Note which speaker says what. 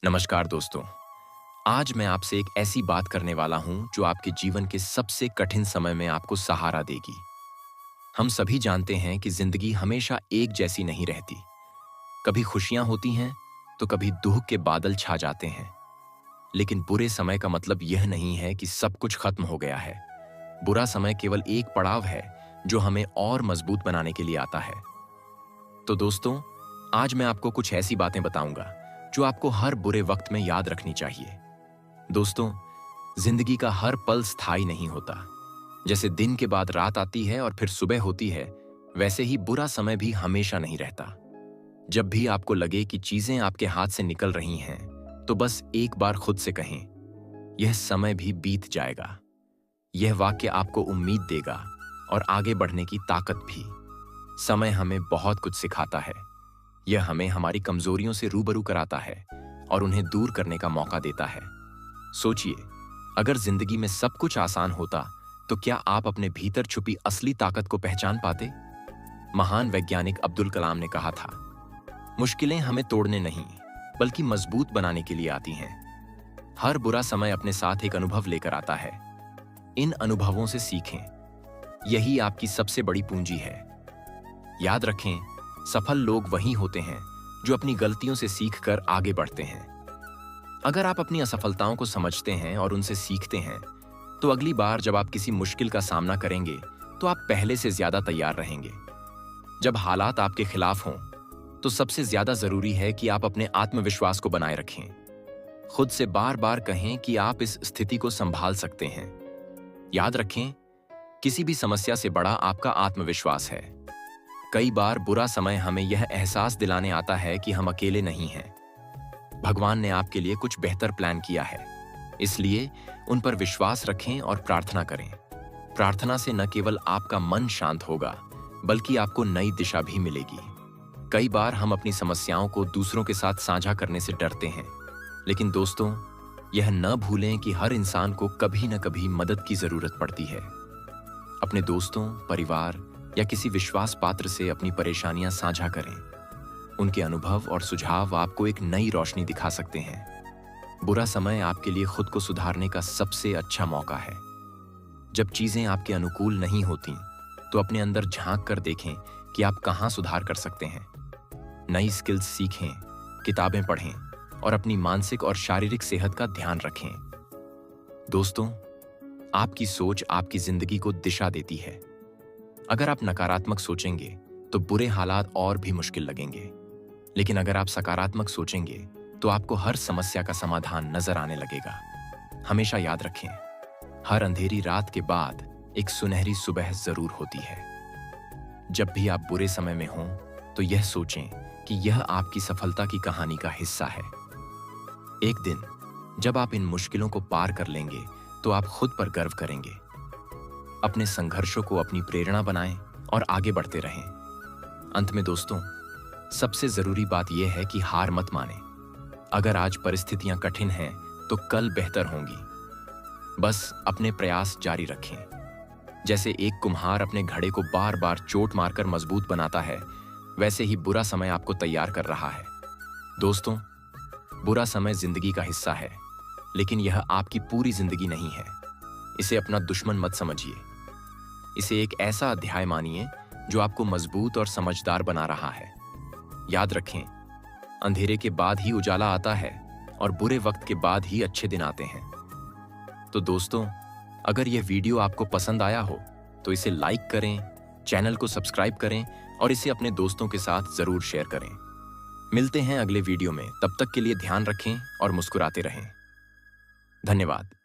Speaker 1: नमस्कार दोस्तों। आज मैं आपसे एक ऐसी बात करने वाला हूं जो आपके जीवन के सबसे कठिन समय में आपको सहारा देगी। हम सभी जानते हैं कि जिंदगी हमेशा एक जैसी नहीं रहती। कभी खुशियां होती हैं तो कभी दुख के बादल छा जाते हैं। लेकिन बुरे समय का मतलब यह नहीं है कि सब कुछ खत्म हो गया है। बुरा समय केवल एक पड़ाव है जो हमें और मजबूत बनाने के लिए आता है। तो दोस्तों, आज मैं आपको कुछ ऐसी बातें बताऊंगा जो आपको हर बुरे वक्त में याद रखनी चाहिए। दोस्तों, जिंदगी का हर पल स्थायी नहीं होता। जैसे दिन के बाद रात आती है और फिर सुबह होती है, वैसे ही बुरा समय भी हमेशा नहीं रहता। जब भी आपको लगे कि चीजें आपके हाथ से निकल रही हैं, तो बस एक बार खुद से कहें, यह समय भी बीत जाएगा। यह वाक्य आपको उम्मीद देगा और आगे बढ़ने की ताकत भी। समय हमें बहुत कुछ सिखाता है। यह हमें हमारी कमजोरियों से रूबरू कराता है और उन्हें दूर करने का मौका देता है। सोचिए, अगर जिंदगी में सब कुछ आसान होता तो क्या आप अपने भीतर छुपी असली ताकत को पहचान पाते? महान वैज्ञानिक अब्दुल कलाम ने कहा था, मुश्किलें हमें तोड़ने नहीं बल्कि मजबूत बनाने के लिए आती हैं। हर बुरा समय अपने साथ एक अनुभव लेकर आता है। इन अनुभवों से सीखें। यही आपकी सबसे बड़ी पूंजी है। याद रखें, सफल लोग वही होते हैं जो अपनी गलतियों से सीखकर आगे बढ़ते हैं। अगर आप अपनी असफलताओं को समझते हैं और उनसे सीखते हैं, तो अगली बार जब आप किसी मुश्किल का सामना करेंगे तो आप पहले से ज्यादा तैयार रहेंगे। जब हालात आपके खिलाफ हों, तो सबसे ज्यादा जरूरी है कि आप अपने आत्मविश्वास को बनाए रखें। खुद से बार बार कहें कि आप इस स्थिति को संभाल सकते हैं। याद रखें, किसी भी समस्या से बड़ा आपका आत्मविश्वास है। कई बार बुरा समय हमें यह एहसास दिलाने आता है कि हम अकेले नहीं हैं। भगवान ने आपके लिए कुछ बेहतर प्लान किया है, इसलिए उन पर विश्वास रखें और प्रार्थना करें। प्रार्थना से न केवल आपका मन शांत होगा, बल्कि आपको नई दिशा भी मिलेगी। कई बार हम अपनी समस्याओं को दूसरों के साथ साझा करने से डरते हैं, लेकिन दोस्तों, यह न भूलें कि हर इंसान को कभी न कभी मदद की जरूरत पड़ती है। अपने दोस्तों, परिवार या किसी विश्वास पात्र से अपनी परेशानियां साझा करें। उनके अनुभव और सुझाव आपको एक नई रोशनी दिखा सकते हैं। बुरा समय आपके लिए खुद को सुधारने का सबसे अच्छा मौका है। जब चीजें आपके अनुकूल नहीं होती, तो अपने अंदर झांक कर देखें कि आप कहां सुधार कर सकते हैं। नई स्किल्स सीखें, किताबें पढ़ें और अपनी मानसिक और शारीरिक सेहत का ध्यान रखें। दोस्तों, आपकी सोच आपकी जिंदगी को दिशा देती है। अगर आप नकारात्मक सोचेंगे तो बुरे हालात और भी मुश्किल लगेंगे, लेकिन अगर आप सकारात्मक सोचेंगे तो आपको हर समस्या का समाधान नजर आने लगेगा। हमेशा याद रखें, हर अंधेरी रात के बाद एक सुनहरी सुबह जरूर होती है। जब भी आप बुरे समय में हों, तो यह सोचें कि यह आपकी सफलता की कहानी का हिस्सा है। एक दिन जब आप इन मुश्किलों को पार कर लेंगे, तो आप खुद पर गर्व करेंगे। अपने संघर्षों को अपनी प्रेरणा बनाएं और आगे बढ़ते रहें। अंत में दोस्तों, सबसे जरूरी बात यह है कि हार मत मानें। अगर आज परिस्थितियां कठिन हैं, तो कल बेहतर होंगी। बस अपने प्रयास जारी रखें। जैसे एक कुम्हार अपने घड़े को बार बार चोट मारकर मजबूत बनाता है, वैसे ही बुरा समय आपको तैयार कर रहा है। दोस्तों, बुरा समय जिंदगी का हिस्सा है, लेकिन यह आपकी पूरी जिंदगी नहीं है। इसे अपना दुश्मन मत समझिए। इसे एक ऐसा अध्याय मानिए जो आपको मजबूत और समझदार बना रहा है। याद रखें, अंधेरे के बाद ही उजाला आता है और बुरे वक्त के बाद ही अच्छे दिन आते हैं। तो दोस्तों, अगर यह वीडियो आपको पसंद आया हो, तो इसे लाइक करें, चैनल को सब्सक्राइब करें और इसे अपने दोस्तों के साथ जरूर शेयर करें। मिलते हैं अगले वीडियो में। तब तक के लिए ध्यान रखें और मुस्कुराते रहें। धन्यवाद।